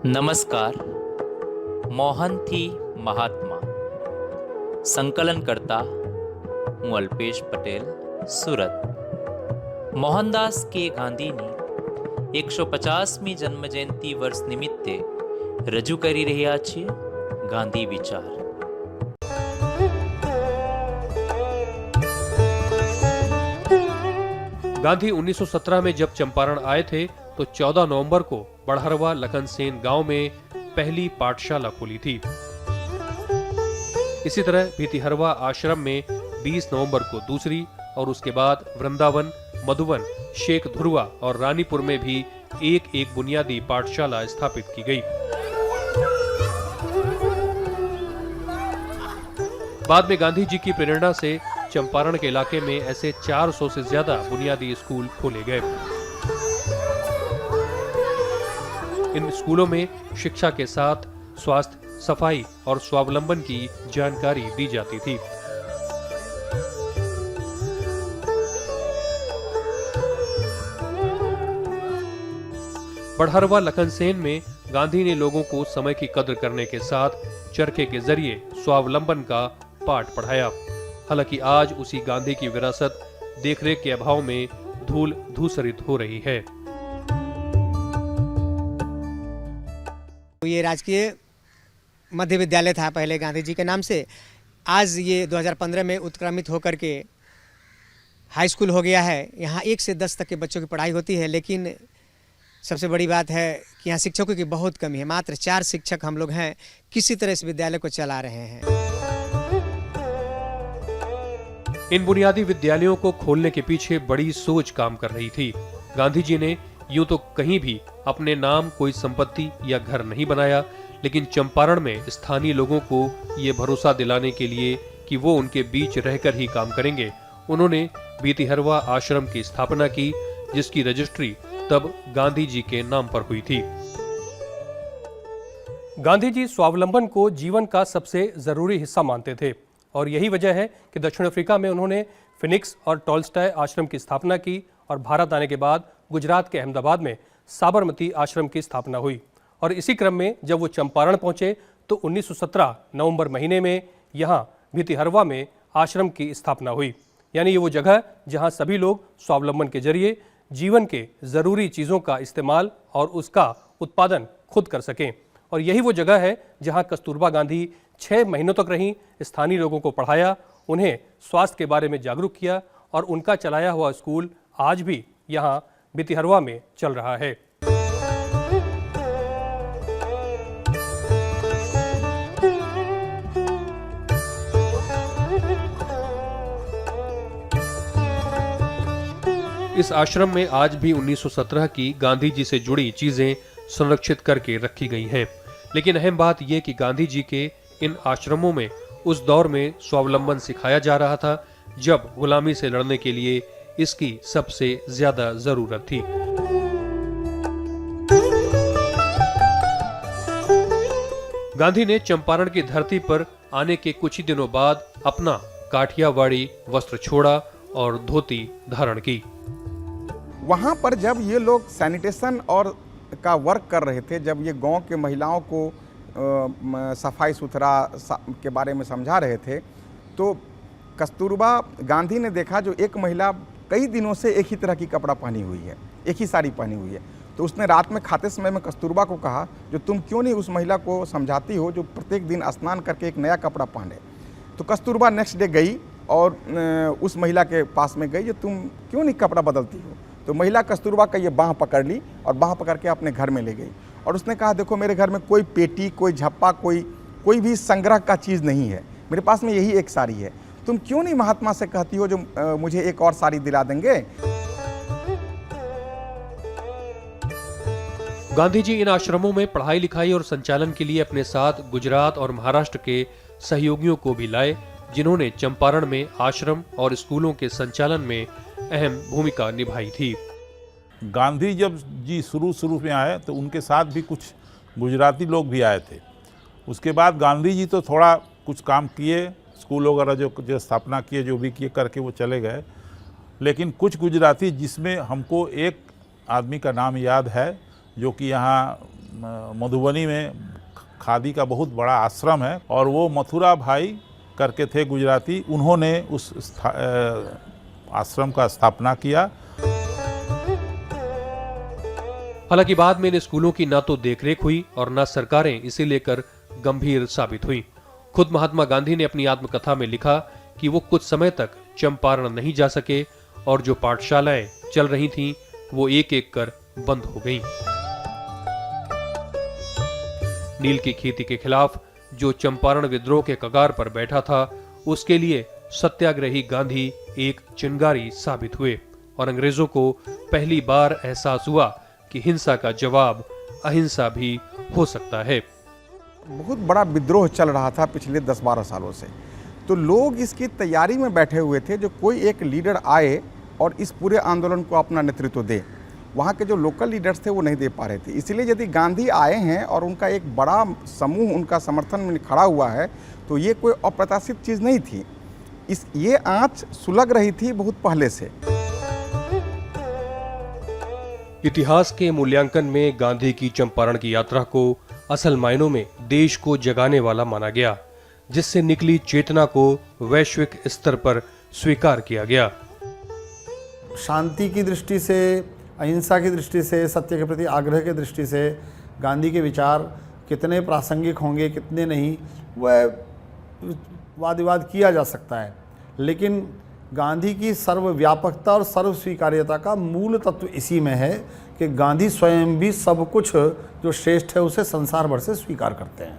नमस्कार। मोहन थी महात्मा। संकलनकर्ता हूँ अल्पेश पटेल, सूरत। मोहनदास के गांधी ने 150મી जन्म जयंती वर्ष निमित्ते रजू કરી રહ્યા છીએ गांधी विचार। गांधी 1917 में जब चंपारण आए थे तो 14 नवंबर को बड़हरवा लखनसेन गांव में पहली पाठशाला खुली थी। इसी तरह भीतिहरवा आश्रम में 20 नवंबर को दूसरी और उसके बाद वृंदावन, मधुबन, शेख धुरवा और रानीपुर में भी एक एक बुनियादी पाठशाला स्थापित की गई। बाद में गांधी जी की प्रेरणा से चंपारण के इलाके में ऐसे 400 से ज्यादा बुनियादी स्कूल खोले गए। इन स्कूलों में शिक्षा के साथ स्वास्थ्य, सफाई और स्वावलंबन की जानकारी दी जाती थी। बड़हरवा लखनसेन में गांधी ने लोगों को समय की कद्र करने के साथ चरखे के जरिए स्वावलंबन का पाठ पढ़ाया। हालांकि आज उसी गांधी की विरासत देखरेख के अभाव में धूल धूसरित हो रही है। ये राजकीय मध्य विद्यालय था पहले गांधी जी के नाम से। आज ये 2015 में उत्क्रमित होकर के हाई स्कूल हो गया है। यहाँ 1 से 10 तक के बच्चों की पढ़ाई होती है, लेकिन सबसे बड़ी बात है कि यहाँ शिक्षकों की बहुत कमी है। मात्र 4 शिक्षक हम लोग हैं, किसी तरह इस विद्यालय को चला रहे हैं। इन बुनियादी विद्यालयों को खोलने के पीछे बड़ी सोच काम कर रही थी। गांधी जी ने यूं तो कहीं भी अपने नाम कोई संपत्ति या घर नहीं बनाया, लेकिन चंपारण में स्थानीय लोगों को ये भरोसा दिलाने के लिए कि वो उनके बीच रहकर ही काम करेंगे, उन्होंने भीतिहरवा आश्रम की स्थापना की, जिसकी रजिस्ट्री तब गांधी जी के नाम पर हुई थी। गांधी जी स्वावलंबन को जीवन का सबसे जरूरी हिस्सा मानते थे और यही वजह है कि दक्षिण अफ्रीका में उन्होंने फिनिक्स और टॉल्स्टॉय आश्रम की स्थापना की और भारत आने के बाद गुजरात के अहमदाबाद में साबरमती आश्रम की स्थापना हुई। और इसी क्रम में जब वो चंपारण पहुंचे तो 1917 नवंबर महीने में यहाँ भीतिहरवा में आश्रम की स्थापना हुई। यानी ये वो जगह जहाँ सभी लोग स्वावलंबन के जरिए जीवन के ज़रूरी चीज़ों का इस्तेमाल और उसका उत्पादन खुद कर सकें। और यही वो जगह है जहाँ कस्तूरबा गांधी 6 महीनों तक रहीं, स्थानीय लोगों को पढ़ाया, उन्हें स्वास्थ्य के बारे में जागरूक किया और उनका चलाया हुआ स्कूल आज भी यहाँ भीतिहरवा में चल रहा है। इस आश्रम में आज भी 1917 की गांधी जी से जुड़ी चीजें संरक्षित करके रखी गई हैं। लेकिन अहम बात यह कि गांधी जी के इन आश्रमों में उस दौर में स्वावलंबन सिखाया जा रहा था जब गुलामी से लड़ने के लिए इसकी सबसे ज्यादा जरूरत थी। गांधी ने चंपारण की धरती पर आने के कुछ ही दिनों बाद अपना काठियावाड़ी वस्त्र छोड़ा और धोती धारण की। वहाँ पर जब ये लोग सैनिटेशन और का वर्क कर रहे थे, जब ये गांव के महिलाओं को सफाई सुथरा के बारे में समझा रहे थे, तो कस्तूरबा गांधी ने देखा जो एक महिला कई दिनों से एक ही तरह की कपड़ा पहनी हुई है, एक ही साड़ी पहनी हुई है। तो उसने रात में खाते समय में कस्तूरबा को कहा, जो तुम क्यों नहीं उस महिला को समझाती हो जो प्रत्येक दिन स्नान करके एक नया कपड़ा पहने। तो कस्तूरबा नेक्स्ट डे गई और उस महिला के पास में गई, जो तुम क्यों नहीं कपड़ा बदलती हो। तो महिला कस्तूरबा का ये बाँह पकड़ ली और बाँह पकड़ के अपने घर में ले गई और उसने कहा, देखो मेरे घर में कोई पेटी, कोई झप्पा, कोई भी संग्रह का चीज़ नहीं है, मेरे पास में यही एक साड़ी है। तुम क्यों नहीं महात्मा से कहती हो जो मुझे एक और साड़ी दिला देंगे। गांधी जी इन आश्रमों में पढ़ाई लिखाई और संचालन के लिए अपने साथ गुजरात और महाराष्ट्र के सहयोगियों को भी लाए, जिन्होंने चंपारण में आश्रम और स्कूलों के संचालन में अहम भूमिका निभाई थी। गांधी जब जी शुरू में आए तो उनके साथ भी कुछ गुजराती लोग भी आए थे। उसके बाद गांधी जी तो थोड़ा कुछ काम किए, स्कूल वगैरह जो स्थापना किए, जो भी किए करके वो चले गए। लेकिन कुछ गुजराती, जिसमें हमको एक आदमी का नाम याद है जो कि यहाँ मधुबनी में खादी का बहुत बड़ा आश्रम है और वो मथुरा भाई करके थे गुजराती, उन्होंने उस आश्रम का स्थापना किया। हालांकि बाद में इन स्कूलों की ना तो देखरेख हुई और ना सरकारें इसे लेकर गंभीर साबित हुई। खुद महात्मा गांधी ने अपनी आत्मकथा में लिखा कि वो कुछ समय तक चंपारण नहीं जा सके और जो पाठशालाएं चल रही थीं वो एक एक कर बंद हो गईं। नील की खेती के खिलाफ जो चंपारण विद्रोह के कगार पर बैठा था, उसके लिए सत्याग्रही गांधी एक चिंगारी साबित हुए और अंग्रेजों को पहली बार एहसास हुआ कि हिंसा का जवाब अहिंसा भी हो सकता है। बहुत बड़ा विद्रोह चल रहा था पिछले 10-12 सालों से, तो लोग इसकी तैयारी में बैठे हुए थे जो कोई एक लीडर आए और इस पूरे आंदोलन को अपना नेतृत्व दे। वहाँ के जो लोकल लीडर्स थे वो नहीं दे पा रहे थे, इसलिए यदि गांधी आए हैं और उनका एक बड़ा समूह उनका समर्थन में खड़ा हुआ है तो ये कोई अप्रत्याशित चीज़ नहीं थी। ये आँच सुलग रही थी बहुत पहले से। इतिहास के मूल्यांकन में गांधी की चंपारण की यात्रा को असल मायनों में देश को जगाने वाला माना गया, जिससे निकली चेतना को वैश्विक स्तर पर स्वीकार किया गया। शांति की दृष्टि से, अहिंसा की दृष्टि से, सत्य के प्रति आग्रह की दृष्टि से गांधी के विचार कितने प्रासंगिक होंगे कितने नहीं, वह वाद विवाद किया जा सकता है, लेकिन गांधी की सर्वव्यापकता और सर्व स्वीकार्यता का मूल तत्व इसी में है कि गांधी स्वयं भी सब कुछ जो श्रेष्ठ है उसे संसार भर से स्वीकार करते हैं।